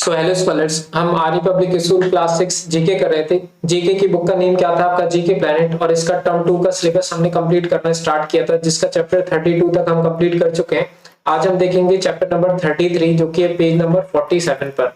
So hello scholars, हम आर्य public school class 6 GK कर रहे थे। जीके की बुक का नेम क्या था आपका? GK planet. और इसका टर्म 2 का सिलेबस हमने कंप्लीट करना स्टार्ट किया था, जिसका चैप्टर 32 तक हम कंप्लीट कर चुके हैं। आज हम देखेंगे चैप्टर नंबर 33, जो कि है पेज नंबर 47 पर।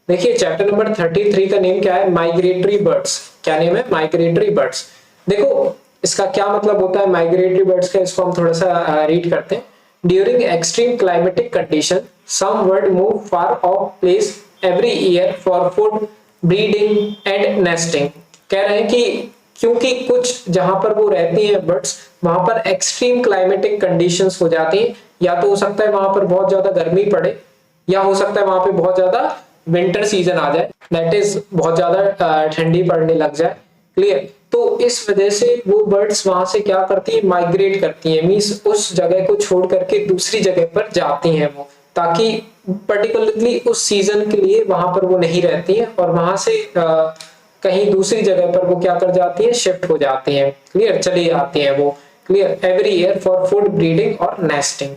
देखिए चैप्टर नंबर 33 का नेम क्या है? Migratory birds. क्या नेम है? Migratory birds. देखो इसका क्या मतलब होता है माइग्रेटरी बर्ड्स का, इसको हम थोड़ा सा रीड करते हैं। During extreme climatic condition some bird move far off place every year for food, breeding and nesting। कह रहे हैं कि क्योंकि कुछ जहां पर वो रहती हैं बर्ड्स, वहां पर एक्सट्रीम क्लाइमेटिक कंडीशंस हो जाती हैं। या तो हो सकता है वहां पर बहुत ज्यादा गर्मी पड़े, या हो सकता है वहां पे बहुत ज्यादा विंटर सीजन आ जाए, दैट इज बहुत ज्यादा ठंडी पड़ने लग जाए। क्लियर? तो इस वजह से वो बर्ड्स वहां से क्या करती है? माइग्रेट करती है, मींस उस जगह को छोड़ करके दूसरी जगह पर जाती हैं वो, ताकि पर्टिकुलरली उस सीजन के लिए वहां पर वो नहीं रहती हैं और वहां से कहीं दूसरी जगह पर वो क्या कर जाती है? शिफ्ट हो जाती हैं। क्लियर? चली जाती हैं वो। Clear? Every year for food, breeding और nesting.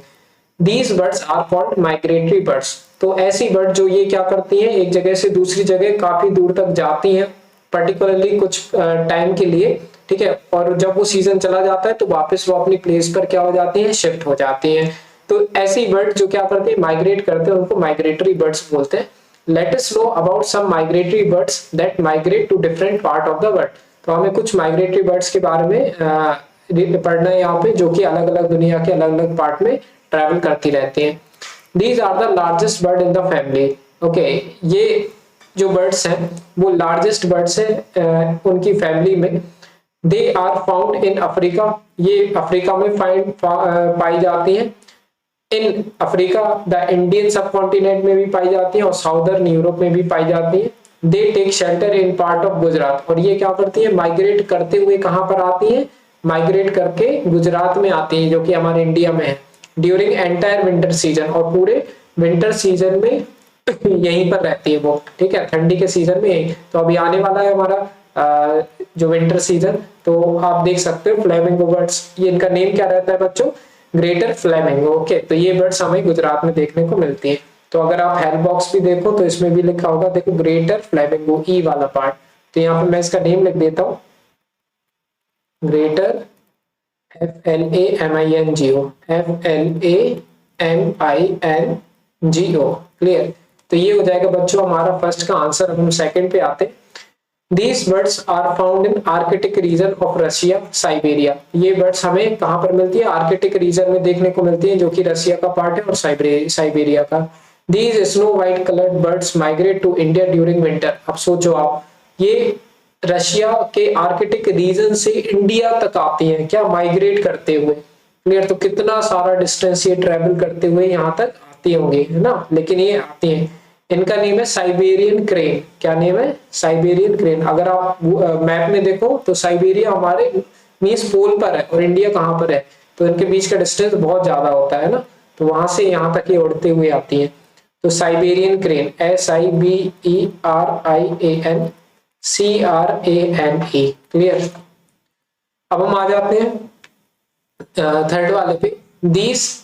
These birds are called migratory birds. तो ऐसी बर्ड जो ये क्या करती हैं, एक जगह से दूसरी जगह काफी दूर तक जाती हैं, पर्टिकुलरली कुछ टाइम के लिए। ठीक है? और जब वो सीजन चला जाता है तो वापस वो अपनी प्लेस पर क्या हो जाती है? शिफ्ट हो जाती हैं। तो ऐसी बर्ड जो क्या करते हैं? माइग्रेट करते हैं, उनको माइग्रेटरी बर्ड्स बोलते हैं। Let us know about some migratory birds that migrate to different part of the world. तो हमें कुछ माइग्रेटरी बर्ड्स के बारे में पढ़ना है यहाँ पे, जो कि अलग अलग दुनिया के अलग अलग पार्ट में ट्रैवल करती रहती हैं। These are the largest bird in the family. Okay, ये जो बर्ड्स हैं वो लार्जेस्ट बर्ड्स हैं उनकी फैमिली में। They are found in Africa. ये अफ्रीका में पाई जाती हैं। In Africa, the Indian subcontinent में भी पाई जाती है और साउदर्न यूरोप में भी पाई जाती है। They take shelter in part of Gujarat. और ये क्या करती है? माइग्रेट करते हुए कहां पर आती है? माइग्रेट करके गुजरात में आती है, जो कि हमारे इंडिया में है। ड्यूरिंग एंटायर विंटर सीजन, और पूरे विंटर सीजन में यहीं पर रहती है वो। ठीक है? ठंडी के सीजन में यही। तो अभी आने वाला है हमारा जो विंटर सीजन, तो आप देख सकते हो फ्लेमिंगो बर्ड्स। ये इनका नेम क्या रहता है बच्चों? Greater flamingo. ओके, तो ये बर्ड्स हमें गुजरात में देखने को मिलती है। तो अगर आप हेल्प बॉक्स भी देखो तो इसमें भी लिखा होगा, देखो ग्रेटर फ्लेमिंगो, ई वाला पार्ट। तो यहाँ पे मैं इसका नेम लिख देता हूँ, ग्रेटर FLAMINGO, FLAMINGO। क्लियर? तो ये हो जाएगा बच्चों हमारा फर्स्ट का आंसर। हम सेकंड पे आते हैं। These birds are found in Arctic region of Russia, Siberia। ये बर्ड्स हमें कहां पर मिलती है? आर्कटिक रीजन में देखने को मिलती है, जो कि रसिया का पार्ट है और साइबेरिया का। These snow white colored birds migrate to India during winter। अब सोचो आप, ये रशिया के आर्कटिक रीजन से इंडिया तक आती हैं, क्या माइग्रेट करते हुए। क्लियर? तो कितना सारा डिस्टेंस ये ट्रेवल करते हुए यहाँ तक आती होंगी, है ना? लेकिन ये आती हैं। इनका नेम है साइबेरियन क्रेन। क्या नेम है? Siberian crane. अगर आप मैप में देखो तो साइबेरिया हमारे मींस पोल पर है और इंडिया कहाँ पर है, तो इनके बीच का डिस्टेंस बहुत ज्यादा होता है ना, तो वहां से यहाँ तक ये उड़ते हुए आती है। तो साइबेरियन क्रेन, SIBERIANCRANE। क्लियर? अब हम आ जाते हैं थर्ड वाले पे। These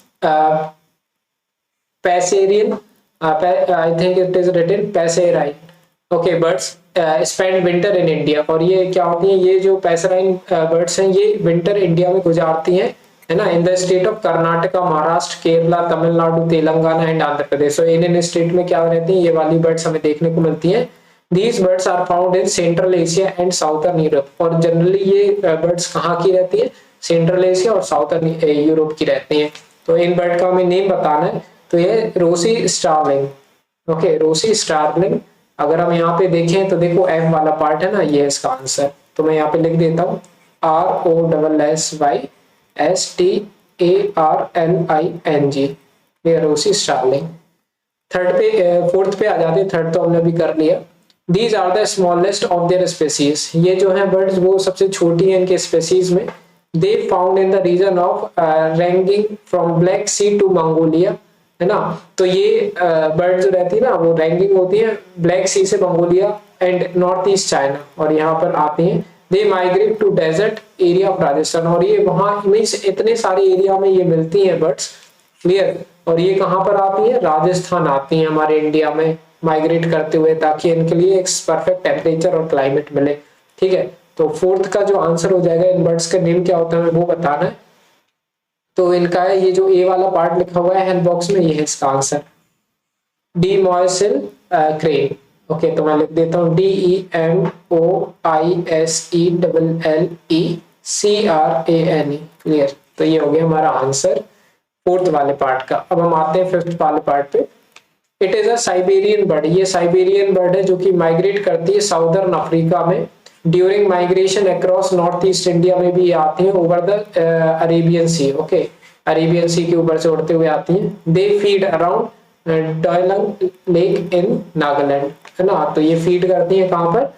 passerine, I think it is written passerine। Okay, birds spend winter in India। और ये क्या होती हैं? ये जो पैसराइन बर्ड्स हैं ये विंटर इंडिया में गुजारती हैं, है ना? In the state of Karnataka, Maharashtra, Kerala, Tamil Nadu, Telangana and Andhra Pradesh. तो इन स्टेट में क्या रहती हैं? ये वाली बर्ड्स हमें देखने को मिलती हैं। These birds are found in Central Asia and Southern Europe। और जनरली ये बर्ड्स कहाँ की रहती है? सेंट्रल एशिया और साउथर्न यूरोप की रहती हैं। तो इन बर्ड का हमें नेम बताना है। तो ये rosy starling. Okay, rosy starling. अगर हम यहाँ पे देखें तो देखो एफ वाला पार्ट है ना, ये इसका आंसर। तो मैं यहाँ पे लिख देता हूँ ROSSYSTARLING, ये रोसी स्टारलिंग। थर्ड पे फोर्थ पे आ जाते हैं। थर्ड तो हमने अभी कर लिया। These are the smallest of their species. ये जो है बर्ड्स वो सबसे छोटी है इनके स्पेसीज में। They found in the region of ranging from Black Sea to Mongolia, है ना? तो ये बर्ड जो रहती है ना वो रैंकिंग होती है ब्लैक सी से Mongolia and north east China, और यहाँ पर आती हैं। They migrate to desert area of Rajasthan. और ये वहां मीन्स इतने सारे एरिया में ये मिलती हैं बर्ड्स। क्लियर? और ये कहाँ पर आती है? राजस्थान आती है हमारे इंडिया में। माइग्रेट करते हुए, ताकि इनके लिए एक परफेक्ट टेम्परेचर और क्लाइमेट मिले। ठीक है, तो फोर्थ का जो आंसर हो जाएगा, इन बर्ड्स का नेम क्या होता है वो बताना है। तो इनका है, ये जो ए वाला पार्ट लिखा हुआ है हैंड बॉक्स में, ये है इसका आंसर, डीमोइसिल क्रेन। ओके, तो मैं लिख देता हूँ DEMOISELLECRANE। क्लियर, तो ये हो गया हमारा आंसर फोर्थ वाले पार्ट का। अब हम आते हैं फिफ्थ वाले पार्ट पे। It is a Siberian bird, ये साइबेरियन बर्ड है जो कि माइग्रेट करती है साउदर्न अफ्रीका में। During migration across north east India में भी आती है, over the Arabian sea. Okay, Arabian sea के ऊपर से उड़ते हुए आती हैं। They feed around Doyang lake in Nagaland, है ना। तो ये फीड करती है कहाँ पर,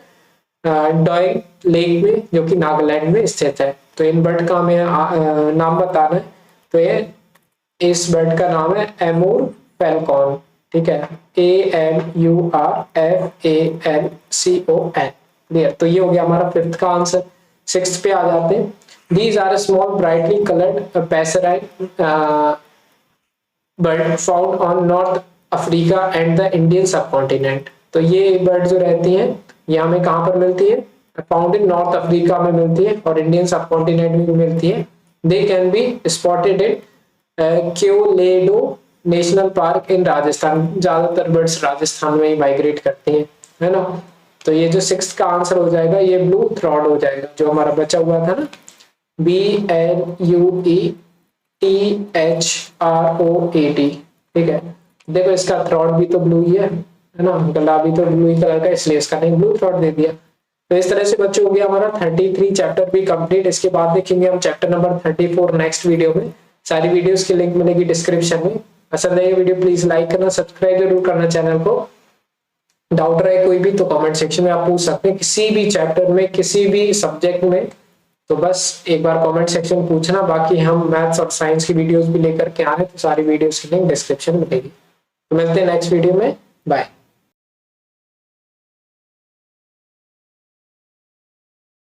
डॉयंग लेक में, जो कि नागालैंड में स्थित है। तो इन बर्ड का हमें नाम बताना है। तो ये इस बर्ड का नाम है एमूर फैल्कॉन। ठीक है, AMURFALCON। क्लियर, तो ये हो गया हमारा फिफ्थ का आंसर। सिक्स्थ पे आ जाते हैं। These are small brightly coloured passerine bird found on north Africa and the Indian subcontinent. तो ये बर्ड जो रहती हैं ये हमें कहाँ पर मिलती है, फाउंड इन नॉर्थ अफ्रीका में मिलती है और इंडियन सबकॉन्टिनेंट में भी मिलती है। They can be spotted in Keoladeo national park in Rajasthan. ज्यादातर बर्ड्स राजस्थान में ही माइग्रेट करती हैं, है ना। तो ये जो सिक्स्थ का आंसर हो जाएगा ये ब्लू थ्रॉड हो जाएगा, जो हमारा बचा हुआ था ना, BLUETHROAD। ठीक है, देखो इसका थ्रॉड भी तो ब्लू ही है ना, गला भी तो ब्लू ही कलर का, इसलिए इसका नेम ब्लू थ्रॉड दे दिया। तो इस तरह से बच्चों हो गया हमारा 33 चैप्टर भी कंप्लीट। इसके बाद देखेंगे हम चैप्टर नंबर 34 नेक्स्ट वीडियो में। सारी वीडियोस की लिंक मिलेगी डिस्क्रिप्शन में। पसंद है ये वीडियो प्लीज लाइक करना, सब्सक्राइब जरूर करना चैनल को। डाउट रहे कोई भी तो कमेंट सेक्शन में आप पूछ सकते हैं, किसी भी चैप्टर में, किसी भी सब्जेक्ट में, तो बस एक बार कमेंट सेक्शन में पूछना। बाकी हम मैथ्स और साइंस की वीडियोस भी लेकर के आ रहे हैं, तो सारी वीडियोस की लिंक डिस्क्रिप्शन में मिलेगी। तो मिलते हैं नेक्स्ट वीडियो में, बाय।